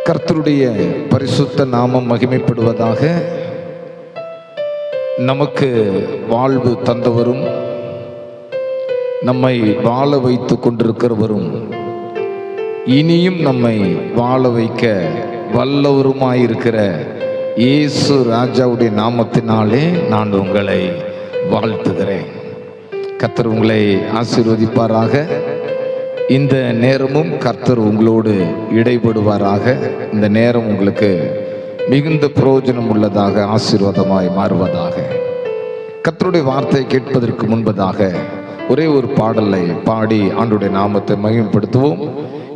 கர்த்தருடைய பரிசுத்த நாமம் மகிமைப்படுவதாக. நமக்கு வாழ்வு தந்தவரும் நம்மை வாழ வைத்து கொண்டிருக்கிறவரும் இனியும் நம்மை வாழ வைக்க வல்லவருமாயிருக்கிற இயேசு ராஜாவுடைய நாமத்தினாலே நான் உங்களை வாழ்த்துகிறேன். கர்த்தர் உங்களை ஆசீர்வதிப்பாராக. இந்த நேரமும் கர்த்தர் உங்களோடு இடைபடுவாராக. இந்த நேரம் உங்களுக்கு மிகுந்த பிரயோஜனம் உள்ளதாக, ஆசீர்வாதமாய் மாறுவதாக. கர்த்தருடைய வார்த்தையை கேட்பதற்கு முன்பதாக ஒரே ஒரு பாடலை பாடி ஆண்டவருடைய நாமத்தை மகிமைப்படுத்துவோம்.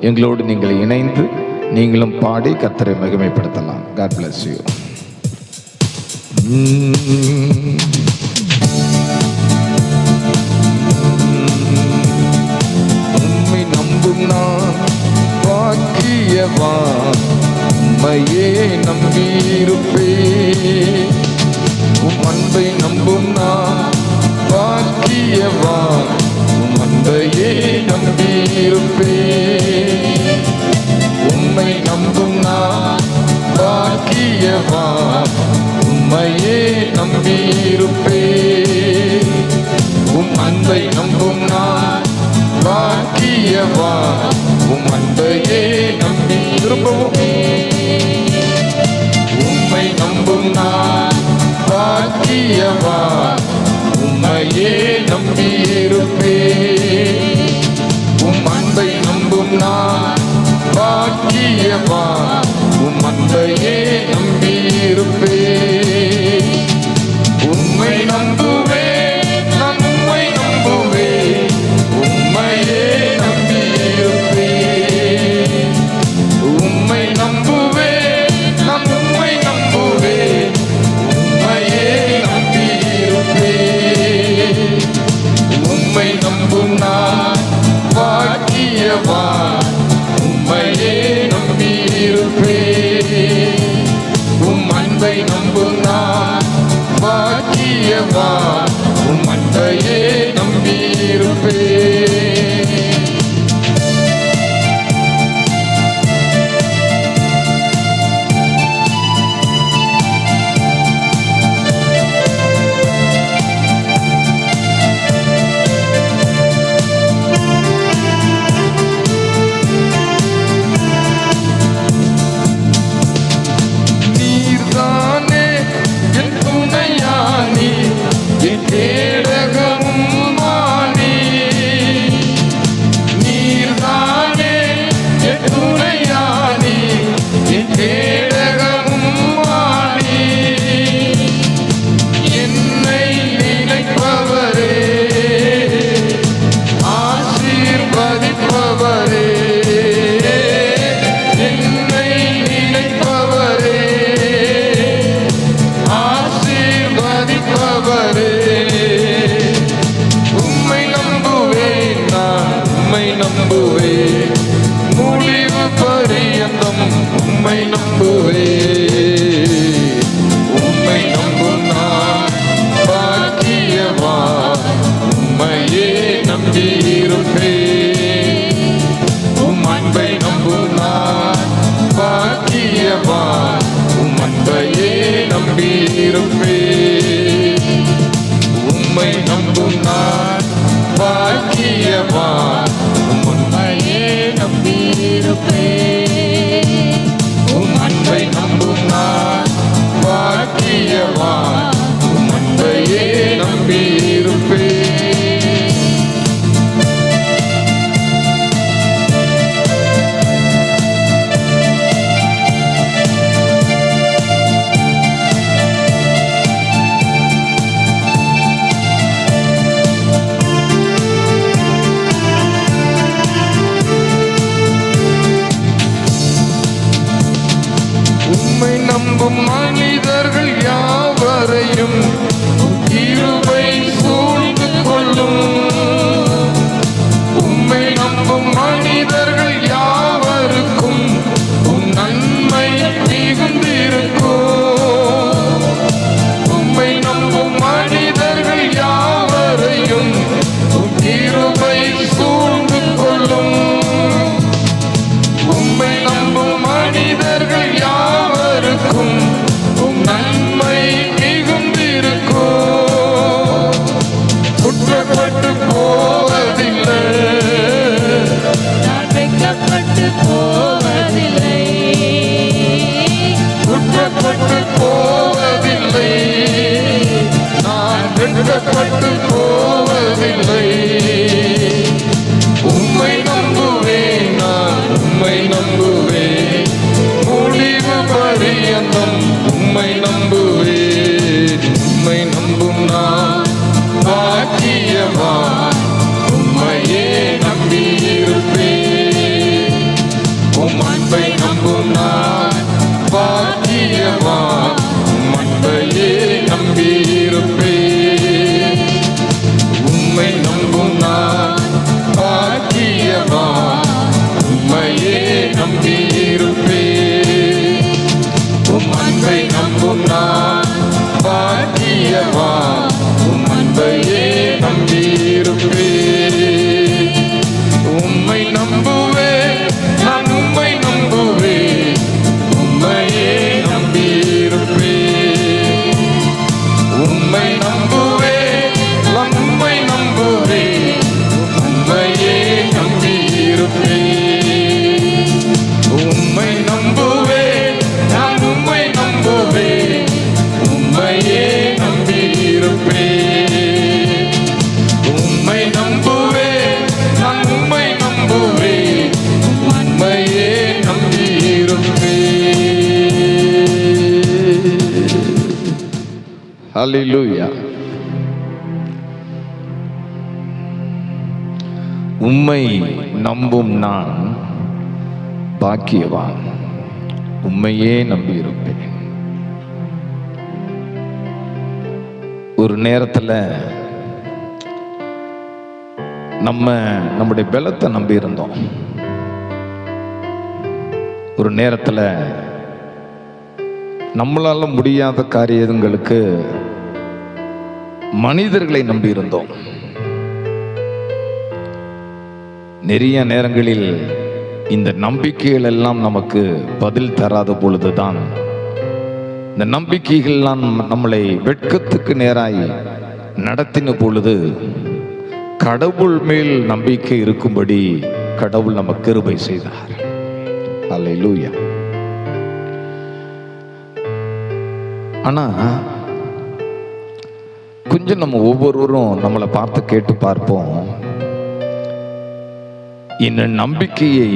எங்களோடு நீங்கள் இணைந்து நீங்களும் பாடி கர்த்தரை மகிமைப்படுத்தலாம். God bless you. உம்மை நம்பும் நான் பாக்கியவான், உம்மையே நம்பியிருப்பேன். உம் அன்பை நம்பும் நான் பாக்கியவான், உம் அன்பையே நம்பியிருப்பேன். உம்மை நம்பும் நான் பாக்கியவான், உம்மையே நம்பியிருப்பேன். உம் அன்பை நம்பும் நான் பாக்கியவான், உம் அன்பையே நம்பியிருப்பேன். உம்மை நம்பும் நான் பாக்கியவான், உம்மையே நம்பியிருப்பேன். உம் அன்பை நம்பும் நான் பாக்கியவான், உம் அன்பையே நம்பியிருப்பேன். உம்மை நம்புவேன், நான் உம்மை நம்புவேன், உம்மையே நம்பியிருப்பேன். உம்மை நம்புவேன், நான் உம்மை நம்புவேன், உம்மையே நம்பியிருப்பேன். உம்மை நம்பும் நான் பாக்கியவான், உம்மையே நம்பியிருப்பேன். உம் அன்பை நம்பும் நான் பாக்கியவான், உம் அன்பையே நம்பியிருப்பேன். முடிவு பரியந்தம் உம்மை நம்புவேன். உம்மை நம்பும் நான் பாக்கியவான், உம்மையே நம்பியிருப்பேன். உம் அன்பை நம்பும் நான் பாக்கியவான், உம் அன்பையே நம்பியிருப்பேன். உம்மை நம்பும் நான் பாக்கியவான், உம்மையே நம்பியிருப்பேன். உம் அன்பை நம்பும் நான் பாக்கியவான், உம் அன்பையே நம்பியிருப்பேன். உம்மை நம்பும் மனிதர்கள் யாவரையும் கிருபை சூழ்ந்து கொள்ளும். உம்மை நம்பும் மனிதர்கள் யாவருக்கும் உம் நன்மை மிகுந்திருக்கும். உம்மை நம்பும் மனிதர்கள் யாவரையும் உம் கிருபை சூழ்ந்து கொள்ளும். உம்மை நம்பும் மனிதர் நம்பும் நான் பாக்கியவான், அன்பையே நம்பியிருப்பேன். உம்மை நம்பும் நான் பாக்கியவான், உம்மையே நம்பியிருப்பேன். உம் அன்பை நம்பும் நான் பாக்கியவான், உம் அன்பையே நம்பியிருப்பேன். உம்மை நம்புவேன், நான் உம்மை நம்புவேன், உம்மையே நம்பியிருப்பேன். உம்மை நம்புவேன், நான் உம்மை நம்புவேன், உம்மையே நம்பியிருப்பேன். உம்மை நம்புவேன், நான் உம்மை நம்புவேன், உம்மையே நம்பியிருப்பேன். உம்மை நம்புவேன், நான் உம்மை நம்புவேன், உம்மையே நம்பியிருப்பேன். ஹல்லேலூயா. உம்மை நம்பும் நான் பாக்கியவான், உம்மையே நம்பியிருப்பேன். ஒரு நேரத்தில் நம்முடைய பலத்தை நம்பி இருந்தோம். ஒரு நேரத்தில் நம்மளால முடியாத காரியங்களுக்கு மனிதர்களை நம்பி இருந்தோம். நிறைய நேரங்களில் இந்த நம்பிக்கைகள் எல்லாம் நமக்கு பதில் தராத பொழுதுதான் இந்த நம்பிக்கைகள்லாம் நம்மளை வெட்கத்துக்கு நேராய் நடத்தின பொழுது கடவுள் மேல் நம்பிக்கை இருக்கும்படி கடவுள் நமக்கு கிருபை செய்தார். அல்லேலூயா. ஆனா கொஞ்சம் நம்ம ஒவ்வொருவரும் நம்மளை பார்த்து கேட்டு பார்ப்போம், இந்த நம்பிக்கையை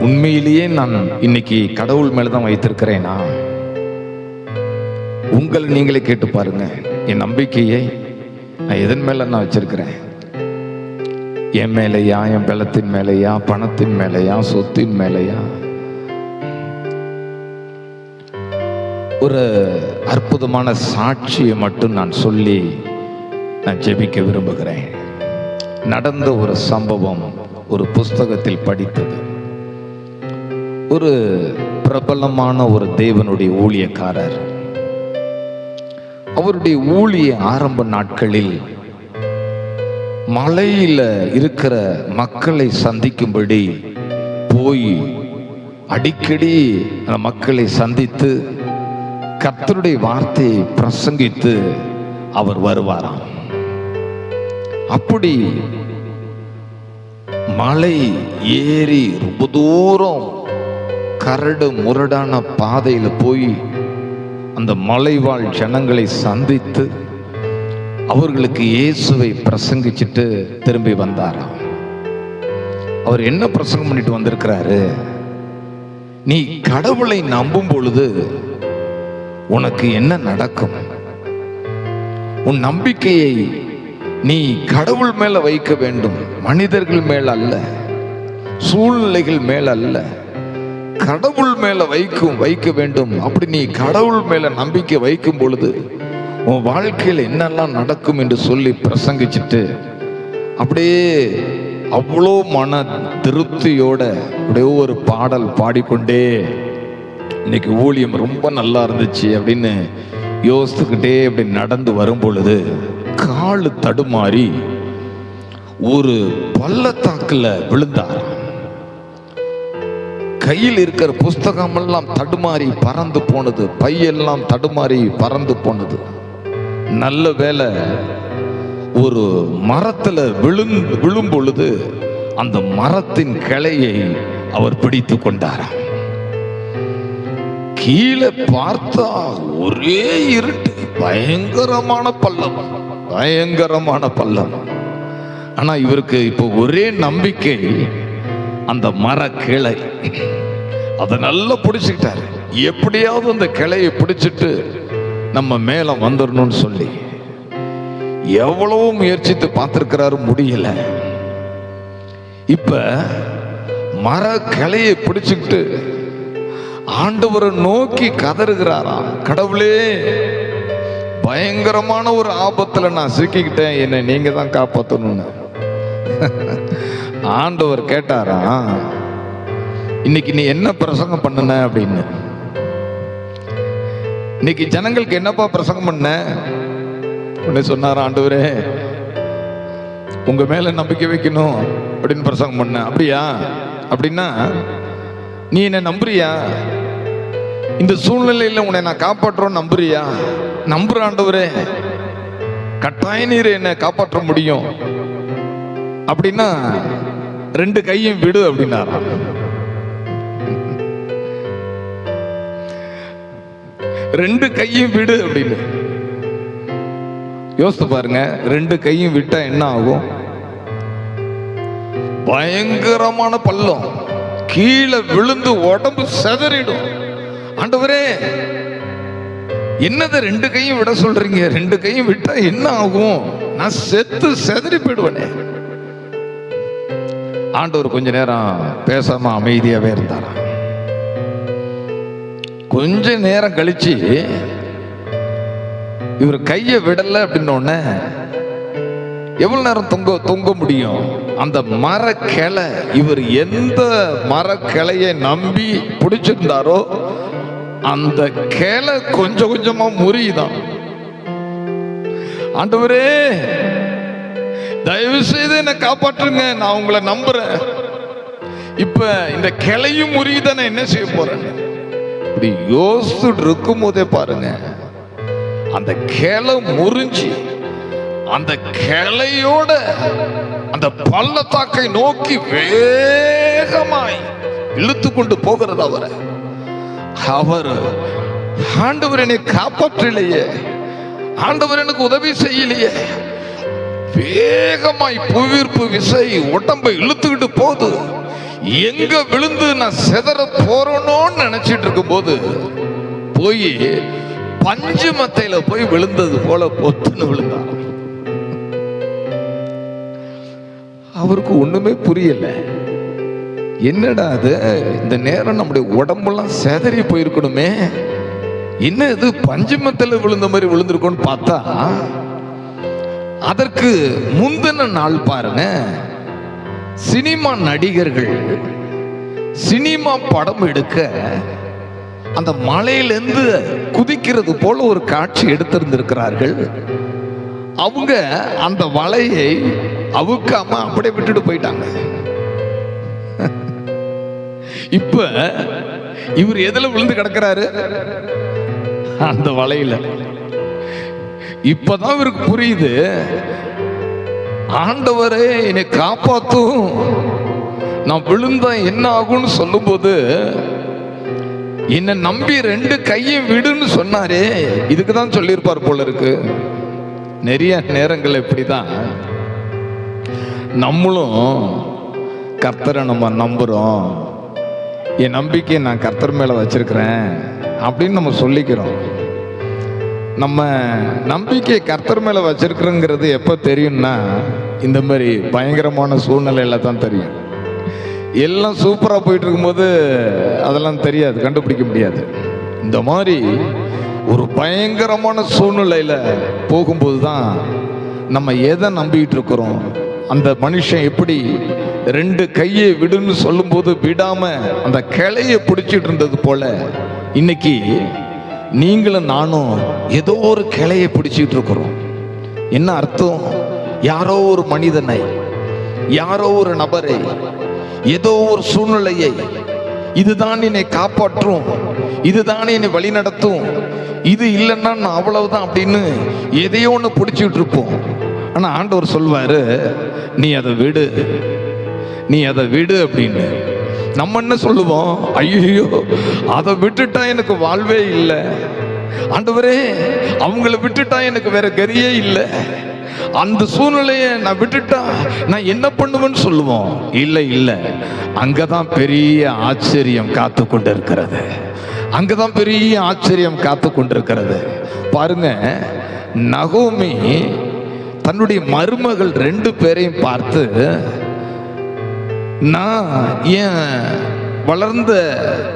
உண்மையிலேயே நான் இன்னைக்கு கடவுள் மேலதான் வைத்திருக்கிறேனா? உங்களை நீங்களே கேட்டு பாருங்க. என் நம்பிக்கையை நான் எதன் மேல நான் வச்சிருக்கிறேன்? என் மேலையா, என் பலத்தின் மேலையா, பணத்தின் மேலையா, சொத்தின் மேலையா? ஒரு அற்புதமான சாட்சியை மட்டும் நான் சொல்லி நான் ஜெபிக்க விரும்புகிறேன். நடந்த ஒரு சம்பவம் ஒரு புஸ்தகத்தில் படித்தது. ஒரு பிரபலமான ஒரு தேவனுடைய ஊழியக்காரர், அவருடைய ஊழிய ஆரம்ப நாட்களில் மலையில இருக்கிற மக்களை சந்திக்கும்படி போய் அடிக்கடி அந்த மக்களை சந்தித்து கர்த்தருடைய வார்த்தையை பிரசங்கித்து அவர் வருவாராம். அப்படி மலை ஏறி ரொம்ப தூரம் கரடு முரடான பாதையில போய் அந்த மலைவாழ் ஜனங்களை சந்தித்து அவர்களுக்கு இயேசுவை பிரசங்கிச்சுட்டு திரும்பி வந்தாராம். அவர் என்ன பிரசங்கம் பண்ணிட்டு வந்திருக்கிறாரு? நீ கடவுளை நம்பும் பொழுது உனக்கு என்ன நடக்கும்? உன் நம்பிக்கையை நீ கடவுள் மேல வைக்க வேண்டும், மனிதர்கள் மேல அல்ல, சூழ்நிலைகள் மேல அல்ல, கடவுள் மேல வைக்க வேண்டும். அப்படி நீ கடவுள் மேல நம்பிக்கை வைக்கும் பொழுது உன் வாழ்க்கையில் என்னெல்லாம் நடக்கும் என்று சொல்லி பிரசங்கிச்சுட்டு அப்படியே அவ்வளோ மன திருப்தியோட அப்படியே ஒரு பாடல் பாடிக்கொண்டே இன்னைக்கு ஊழியம் ரொம்ப நல்லா இருந்துச்சு அப்படின்னு யோசித்துக்கிட்டே அப்படி நடந்து வரும் பொழுது காலு தடுமாறி ஒரு பள்ளத்தாக்குல விழுந்தார். கையில் இருக்கிற புஸ்தகமெல்லாம் தடுமாறி பறந்து போனது, பையெல்லாம் தடுமாறி பறந்து போனது. நல்ல வேளை ஒரு மரத்துல விழும் பொழுது அந்த மரத்தின் கிளையை அவர் பிடித்து கொண்டாராம். கீழே பார்த்தா ஒரே இருட்டு, பயங்கரமான பள்ளம், பயங்கரமான பள்ளம். ஆனா இவருக்கு இப்போ ஒரே நம்பிக்கை, அந்த மர கிளை அதை நல்லா பிடிச்சுக்கிட்டாரு. எப்படியாவது அந்த கிளையை பிடிச்சிட்டு நம்ம மேல வந்துடணும்னு சொல்லி எவ்வளவு முயற்சித்து பார்த்திருக்கிறாரு, முடியல. இப்ப மர கிளையை பிடிச்சுக்கிட்டு ஆண்டவரை நோக்கி கதறுகிறாராம், கடவுளே பயங்கரமான ஒரு ஆபத்துல நான் சிக்கிக்கிட்டேன், என்னை நீங்க தான் காப்பாற்றணும்னு. ஆண்டவர் கேட்டாரா, இன்னைக்கு நீ என்ன பிரசங்கம் பண்ணுன அப்படின்னு. இன்னைக்கு ஜனங்களுக்கு என்னப்பா பிரசங்கம் பண்ண? உடனே சொன்னாரா, ஆண்டவரே உங்க மேல நம்பிக்கை வைக்கணும் அப்படின்னு பிரசங்கம் பண்ண. அப்படியா? அப்படின்னா நீ என்ன நம்புறியா? இந்த சூழ்நிலையில உன்னை நான் காப்பாற்றுறோம் நம்புறியா? நம்புற ஆண்டவரே, கட்டாய நீர் என்ன காப்பாற்ற முடியும் அப்படின்னா 2 கையும் விடு அப்படின்னாரா. 2 கையும் விடு அப்படின்னு. யோசித்து பாருங்க, 2 கையும் விட்டா என்ன ஆகும்? பயங்கரமான பள்ளம், கீழே விழுந்து உடம்பு செதறிடும். ஆண்டவரே என்னது 2 கையும் விட சொல்றீங்க? 2 கையும் விட்டா என்ன ஆகும்? நான் செத்து செதறி போயிடுவேனே. ஆண்டவர் கொஞ்ச நேரம் பேசாம அமைதியாவே இருந்தாராம். கொஞ்ச நேரம் கழிச்சு இவர் கையை விடல அப்படின்னோடனே, எவ்வளவு நேரம் தொங்க முடியும்? அந்த மரக்கிளை, இவர் எந்த மரக்கிளையை நம்பி பிடிச்சிருந்தாரோ அந்த கிளை கொஞ்சம் கொஞ்சமா முறியுதான். ஆண்டவரே தயவு செய்து என்னை காப்பாற்றுங்க, நான் உங்களை நம்புறேன். இப்ப இந்த கிளையும் முறியுத, நான் என்ன செய்ய போறேன்? இப்படி யோசிச்சுட்டு இருக்கும் போதே பாருங்க, அந்த கிளை முறிஞ்சி அந்த கிளையோட அந்த பள்ளத்தாக்கை நோக்கி வேகமாய் இழுத்து கொண்டு போகிறது. அவர் ஆண்டவர் என்னை காப்பாற்றலையே, ஆண்டவர் எனக்கு உதவி செய்யலையே. வேகமாய் புவியீர்ப்பு விசை உடம்பை இழுத்துக்கிட்டு போகுது. எங்க விழுந்து நான் செதற போறோன்னு நினைச்சிட்டு இருக்கும் போது போய் பஞ்சு மத்தையில போய் விழுந்தது போல பொத்துன்னு விழுந்தார். அவருக்கு ஒண்ணுமே புரியல. என்னடா அது, இந்த நேரம் நம்முடைய உடம்பெல்லாம் செதறி போயிருக்கணுமே, என்ன இது பஞ்சமத்தில் விழுந்த மாதிரி விழுந்திருக்கோன்னு பார்த்தா, அதற்கு முந்தின நாள் பாருங்க, சினிமா நடிகர்கள் சினிமா படம் எடுக்க அந்த மலையிலிருந்து குதிக்கிறது போல ஒரு காட்சி எடுத்திருந்திருக்கிறார்கள். அவங்க அந்த வலையை அவுக்காம அப்படியே விட்டுட்டு போயிட்டாங்க. இப்ப இவர் எதுல விழுந்து கிடக்கிறாரு? அந்த வலையில. இப்பதான் இவருக்கு புரியுது, ஆண்டவரே என்னை காப்பாத்தும், நான் விழுந்தா என்ன ஆகும்னு சொல்லும் போது, என்னை நம்பி 2 கையும் விடுன்னு சொன்னாரே, இதுக்குதான் சொல்லியிருப்பார் போல இருக்கு. நிறைய நேரங்கள் இப்படிதான் நம்மளும் கர்த்தரை நம்ம நம்புறோம், என் நம்பிக்கையை நான் கர்த்தர் மேல வச்சிருக்கிறேன் அப்படின்னு நம்ம சொல்லிக்கிறோம். நம்ம நம்பிக்கையை கர்த்தர் மேல வச்சிருக்கிறோங்கிறது எப்போ தெரியும்னா, இந்த மாதிரி பயங்கரமான சூழ்நிலையில தான் தெரியும். எல்லாம் சூப்பராக போயிட்டு இருக்கும்போது அதெல்லாம் தெரியாது, கண்டுபிடிக்க முடியாது. இந்த மாதிரி ஒரு பயங்கரமான சூழ்நிலையில போகும்போது தான் நம்ம எதை நம்பிக்கிட்டு இருக்கிறோம். அந்த மனுஷன் எப்படி 2 கையை விடுன்னு சொல்லும்போது விடாம அந்த கிளையை பிடிச்சிட்டு இருந்தது போல, இன்னைக்கு நீங்களும் நானும் ஏதோ ஒரு கிளையை பிடிச்சிட்டு இருக்கிறோம். என்ன அர்த்தம்? யாரோ ஒரு மனிதனை, யாரோ ஒரு நபரை, ஏதோ ஒரு சூழ்நிலையை, இதுதான் என்னை காப்பாற்றும், இதுதான் என்னை வழி நடத்தும், இது இல்லைன்னா நான் அவ்வளவுதான் அப்படின்னு எதையோ ஒன்று பிடிச்சிட்டு இருப்போம். ஆனா ஆண்டவர் சொல்வாரு, நீ அதை விடு, நீ அதை விடு அப்படின்னு. நம்ம என்ன சொல்லுவோம்? ஐயோ அதை விட்டுட்டா எனக்கு வாழ்வே இல்லை, ஆண்டவரே அவங்கள விட்டுட்டா எனக்கு வேற கரியே இல்லை, அந்த சூழ்நிலையை நான் விட்டுட்டா நான் என்ன பண்ணுவேன்னு சொல்லுவோம். இல்லை இல்லை, அங்கதான் பெரிய ஆச்சரியம் காத்து கொண்டு இருக்கிறது, அங்கதான் பெரிய ஆச்சரியம் காத்து கொண்டிருக்கிறது. பாருங்க, நகோமி தன்னுடைய மருமகள் 2 பேரையும் பார்த்து, நான் என் வளர்ந்த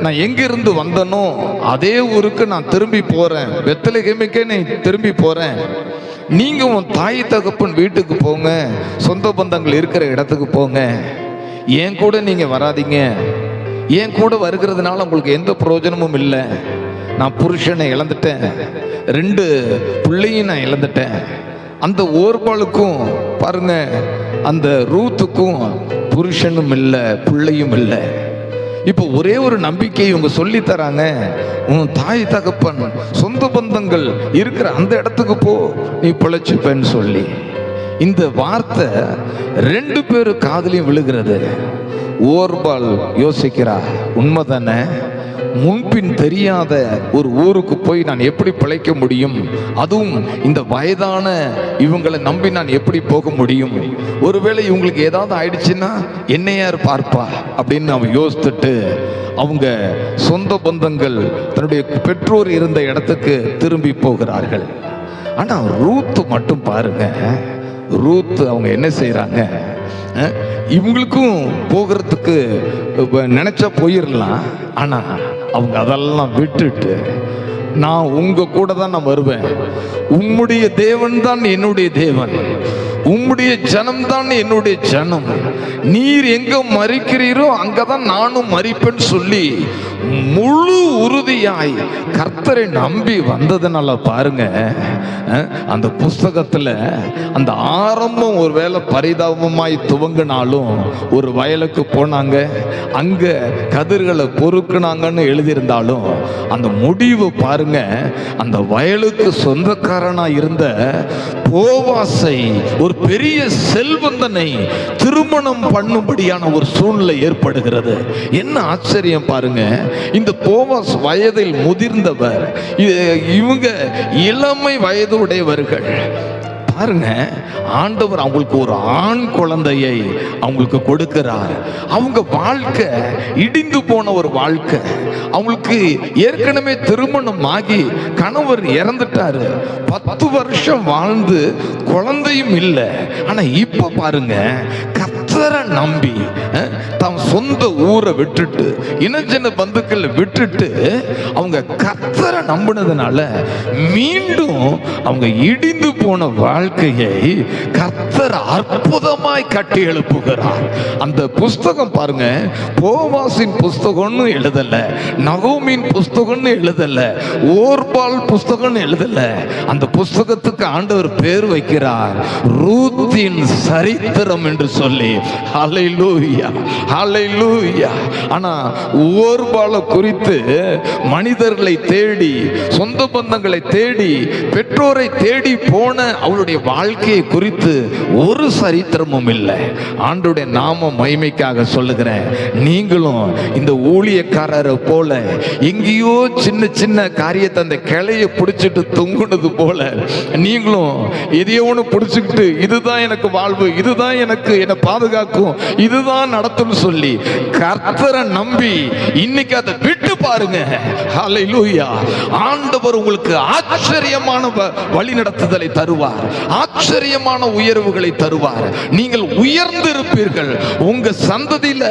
நான் எங்கிருந்து வந்தனோ அதே ஊருக்கு நான் திரும்பி போறேன், பெத்லகேமுக்கே நீ திரும்பி போறேன். நீங்க உன் தாய் தகப்பன் வீட்டுக்கு போங்க, சொந்த பந்தங்கள் இருக்கிற இடத்துக்கு போங்க, என் கூட நீங்க வராதீங்க. என் கூட வருகிறதுனால உங்களுக்கு எந்த பிரயோஜனமும் இல்லை. நான் புருஷனை இழந்துட்டேன், 2 பிள்ளையும் நான் இழந்துட்டேன். அந்த ஓர்பாளுக்கும் பாருங்க, அந்த ரூத்துக்கும் புருஷனும் இல்லை, பிள்ளையும் இல்லை. இப்போ ஒரே ஒரு நம்பிக்கை இவங்க சொல்லி தராங்க, உன் தாய் தகப்பன் சொந்த பந்தங்கள் இருக்கிற அந்த இடத்துக்கு போ, நீ பிழைச்சுப்பேன்னு சொல்லி. இந்த வார்த்தை 2 பேரு காதுலையும் விழுகிறது. ஓர்பால் யோசிக்கிறா, உண்மைதானே, முன்பின் தெரியாத ஒரு ஊருக்கு போய் நான் எப்படி பிழைக்க முடியும், அதுவும் இந்த வயதான இவங்களை நம்பி நான் எப்படி போக முடியும், ஒருவேளை இவங்களுக்கு ஏதாவது ஆயிடுச்சுன்னா என்ன யார் பார்ப்பா அப்படின்னு அவன் யோசித்துட்டு அவங்க சொந்த பந்தங்கள் தன்னுடைய பெற்றோர் இருந்த இடத்துக்கு திரும்பி போகிறார்கள். ஆனா ரூத் மட்டும் பாருங்க, ரூத் அவங்க என்ன செய்யறாங்க, இவங்களுக்கும் போகிறதுக்கு நினைச்சா போயிடலாம், ஆனா அவங்க அதெல்லாம் விட்டுட்டு, நான் உங்க கூட தான் நான் வருவேன், உம்முடைய தேவன் தான் என்னுடைய தேவன், உம்முடைய ஜனம் தான் என்னுடைய ஜனம், நீர் எங்க மறிக்கிறீரோ அங்கதான் நானும் மறிப்பேன்னு சொல்லி முழு உறுதியாய் கர்த்தரை நம்பி வந்ததுனால பாருங்க, அந்த புஸ்தகத்துல அந்த ஆரம்பம் ஒருவேளை பரிதாபமாய் துவங்கினாலும் ஒரு வயலுக்கு போனாங்க, அங்க கதிர்களை பொறுக்குனாங்கன்னு எழுதியிருந்தாலும் அந்த முடிவு பாருங்க, அந்த வயலுக்கு சொந்தக்காரனா இருந்த போவாசை ஒரு பெரிய செல்வந்தனை திருமணம் பண்ணும்படியான ஒரு சூழ்நிலை ஏற்படுகிறது. என்ன ஆச்சரியம் பாருங்க, இந்த போவாஸ் வயதில் முதிர்ந்தவர், இவங்க இளமை வயது உடையவர்கள். பாருங்க, ஆண்டவர் அவங்களுக்கு ஒரு ஆண் குழந்தையை அவங்களுக்கு கொடுக்கிறார். அவங்க வாழ்க்கை இடிந்து போன ஒரு வாழ்க்கை, அவங்களுக்கு ஏற்கனவே திருமணம் ஆகி கணவர் இறந்துட்டாரு, 10 வருஷம் வாழ்ந்து குழந்தையும் இல்லை. ஆனா இப்ப பாருங்க, கர்த்தரை நம்பி தம் சொந்த ஊரை விட்டுட்டு இனஜன பந்துக்களை விட்டுட்டு அவங்க கர்த்தரை நம்பினதுனால மீண்டும் அவங்க இடிந்து போன வாழ்க்கையை கர்த்தர் அற்புதமாய் கட்டி எழுப்புகிறார். அந்த புஸ்தகம் பாருங்க, போவாசின் புஸ்தகம்னு எழுதல, நகோமின் புஸ்தகம்னு எழுதல, ஓர்பால் புஸ்தகம்னு எழுதல. அந்த புஸ்தகத்துக்கு ஆண்டவர் பேர் வைக்கிறார் ரூத்தின் சரித்திரம் என்று சொல்லி. ஹல்லேலூயா, ஹல்லேலூயா. ஆனா ஓர்பாலை குறித்து மனிதர்களை தேடி, சொந்த பந்தங்களை தேடி, பெற்றோரை தேடி போன அவளுடைய வாழ்க்கையை குறித்து ஒரு சரித்திரமும் இல்லை. ஆண்டவருடைய நாம மகிமைக்காக சொல்லுகிறேன், நீங்களும் இந்த ஊழியக்காரரை போல எங்கேயோ சின்ன சின்ன காரியத்தை அந்த கிளையை பிடிச்சிட்டு தொங்குனது போல நீங்களும் எதையோ ஒன்று பிடிச்சிக்கிட்டு இதுதான் எனக்கு வாழ்வு, இதுதான் எனக்கு என்னை பாதுகாக்கும், இதுதான் நடத்தும்னு சொல்லி கர்த்தரை நம்பி இன்னைக்கு அதை விட்டு பாருங்க. ஹல்லேலூயா. ஆண்டவர் உங்களுக்கு ஆச்சரியமான வழி நடத்துதலை தருவார், ஆச்சரியமான உயர்வுகளை தருவார். நீங்கள் உயர்ந்திருப்பீர்கள். உங்க சந்ததியில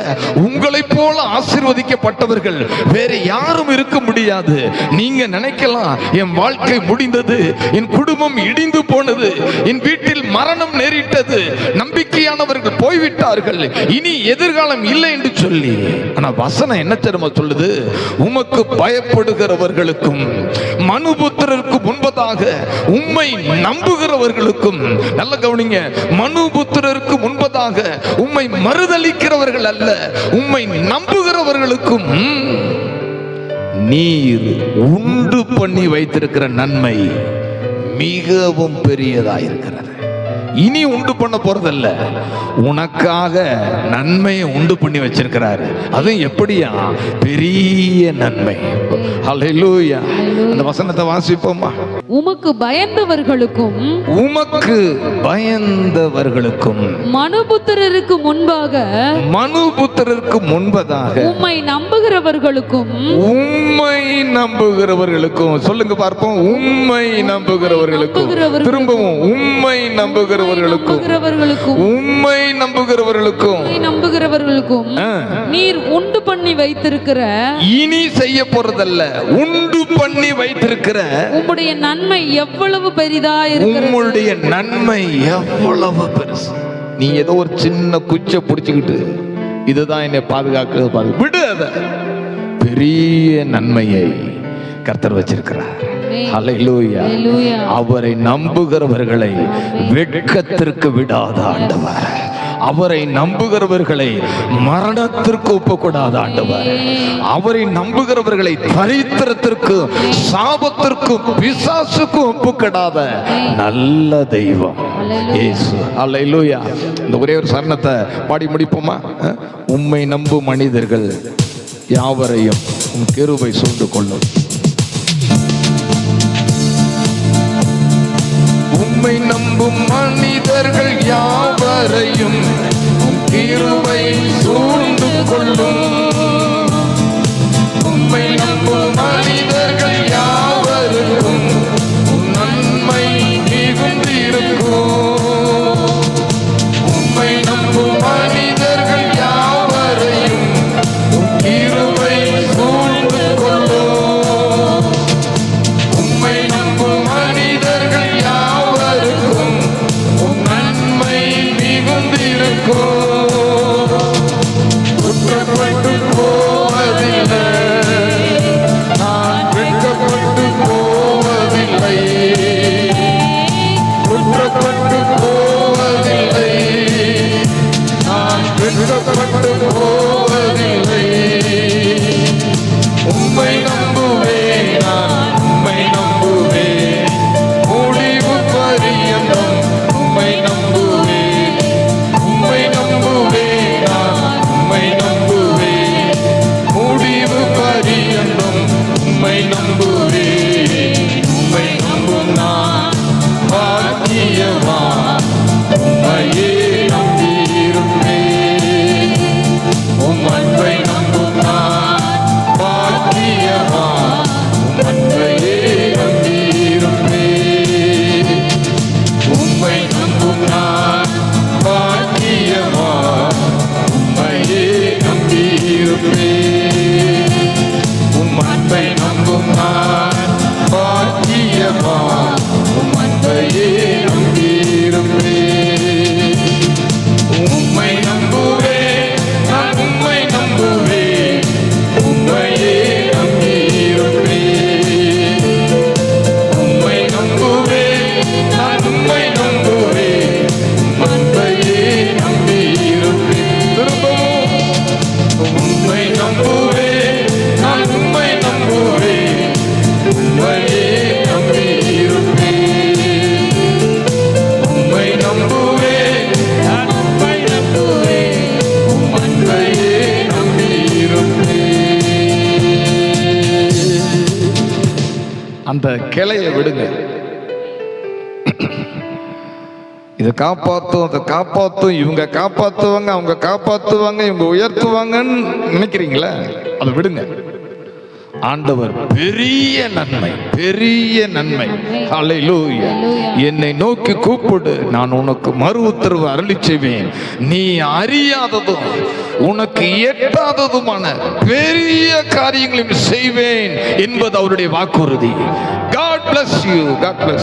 உங்களை போல ஆசீர்வதிக்கப்பட்டவர்கள் வேற யாரும் இருக்க முடியாது. நீங்க நினைக்கலாம், என் வாழ்க்கை முடிந்தது, என் குடும்பம் இடிந்து போனது, என் வீட்டில் மரணம் நேரிட்டது, நம்பிக்கையானவர்கள் போய்விட்டார்கள், இனி எதிர்காலம் இல்லை என்று சொல்லி. ஆனா வசனம் என்ன தெரியுமா சொல்லுது? உமக்கு பயப்படுகிறவர்களுக்கும் மனுபுத்திரருக்கு முன்பதாக உம்மை நம்புகிறவர்களுக்கும், நல்ல கவனிங்க, மனுபுத்திரருக்கு முன்பதாக உம்மை மறுதலிக்கிறவர்கள் அல்ல, உம்மை நம்புகிறவர்களுக்கும் நீர் உண்டு பண்ணி வைத்திருக்கிற நன்மை மிகவும் பெரியதாயிருக்கிறது. இனி உண்டு பண்ண போறதல்ல, உனக்காக நன்மையை உண்டு பண்ணி வச்சிருக்கிறாரு. அதுவும் எப்படியா? பெரிய நன்மை. ஹல்லேலூயா. அந்த வசனத்தை வாசிப்போமா? உமக்கு பயந்தவர்களுக்கும், உமக்கு பயந்தவர்களுக்கும், மனுபுத்திரருக்கு முன்பாக, மனுபுத்திரருக்கு முன்பதாக உம்மை நம்புகிறவர்களுக்கும், உம்மை நம்புகிறவர்களுக்கும். சொல்லுங்க பார்ப்போம். உம்மை நம்புகிறவர்களுக்கும். திரும்பவும் உம்மை நம்புகிறவர்களுக்கும். உம்மை நம்புகிறவர்களுக்கும். நீர் உண்டு பண்ணி வைத்திருக்கிற, இனி செய்ய போறதல்ல, உண்டு பண்ணி வைத்திருக்கிற உம்முடைய நன்மை எவ்வளவு பெரிதா இருக்கிறது. உம்முடைய நன்மை எவ்வளவு பெருசு. நீ ஏதோ ஒரு சின்ன குச்சை பிடிச்சுக்கிட்டு இதுதான் என்னை பாதுகாக்க விடு. அத பெரிய நன்மையை கர்த்தர் வச்சிருக்கிறார். ஹல்லேலூயா. அவரை நம்புகிறவர்களை வெட்கத்திற்கு விடாத ஆண்டவர். அவரை நம்புகிறவர்களை மரணத்திற்கு ஒப்புக்கூடாத ஆண்டவர். அவரை நம்புகிறவர்களை தரித்திரத்திற்கு, சாபத்திற்கு, பிசாசுக்கு ஒப்புக்கிடாத நல்ல தெய்வம் இயேசு. ஹல்லேலூயா. இந்த ஒரே ஒரு சரணத்தை பாடி முடிப்போமா? உம்மை நம்பும் மனிதர்கள் யாவரையும் உம் கிருபை சூழ்ந்து கொள்ளும். உம்மை நம்பும் மனிதர்கள் யாவரையும் உம் கிருபை சூழ்ந்து கொள்ளும். உம்மை நம்பும் மனிதர்கள் யாவருக்கும் உம் நன்மை மிகுந்திருக்கும். உம்மை நம்பும் மனிதர்கள் யாவரையும் உம் கிருபை சூழ்ந்து கொள்ளும். உம்மை நம்பும் மனிதர்கள் யாவருக்கும் உம் நன்மை மிகுந்திருக்கும். குற்றப்பட்டு போவதில்லை, நான் வெட்கப்பட்டு போவதில்லை. குற்றப்பட்டு போவதில்லை, நான் வெட்கப்பட்டு போவதில்லை. உம்மை நம்புவேன், நான் உம்மை நம்புவேன். முடிவு பரியந்தம் உம்மை நம்புவேன். உம்மை நம்புவேன், நான் உம்மை நம்புவேன். முடிவு பரியந்தம் உம்மை நம்புவேன். உம்மை நம்பும் நான் பாக்கியவான். உம்மையே நம்பியிருப்பேன். உம் அன்பை நம்பும் நான் பாக்கியவான். உம் அன்பையே நம்பியிருப்பேன். உம்மை நம்பும் நான் பாக்கியவான். உம்மையே நம்பியிருப்பேன். உம் அன்பை நம்பும் நான் பாக்கியவான். உம் அன்பையே நம்பியிருப்பேன். உம்மை நம்புவேன், நான் உம்மை நம்புவேன். உம்மையே நம்பியிருப்பேன். உம்மை நம்புவேன், நான் உம்மை நம்புவேன். உம் அன்பையே நம்பியிருப்பேன். திரும்பவும் உம்மை நம்புவேன், நான் உம்மை நம்புவேன். உம்மையே நம்பியிருப்பேன். உம்மை நம்புவேன், நான் உம்மை நம்புவேன். உம் அன்பையே நம்பியிருப்பேன். அந்த கிளையை விடுங்க. இதை காப்பாற்றும், அதை காப்பாற்றும், இவங்க காப்பாற்றுவாங்க, அவங்க காப்பாற்றுவாங்க, இவங்க உயர்த்துவாங்கன்னு நினைக்கிறீங்களா? அதை விடுங்க. ஆண்டவர் பெரிய நன்மை, பெரிய நன்மை. ஹல்லேலூயா. என்னை நோக்கி கூப்பிடு, நான் உனக்கு மறு உத்தரவு அருளி செய்வேன். நீ அறியாததும் உனக்கு எட்டாததுமான பெரிய காரியங்களையும் செய்வேன் என்பது அவருடைய வாக்குறுதி. God bless you. God bless.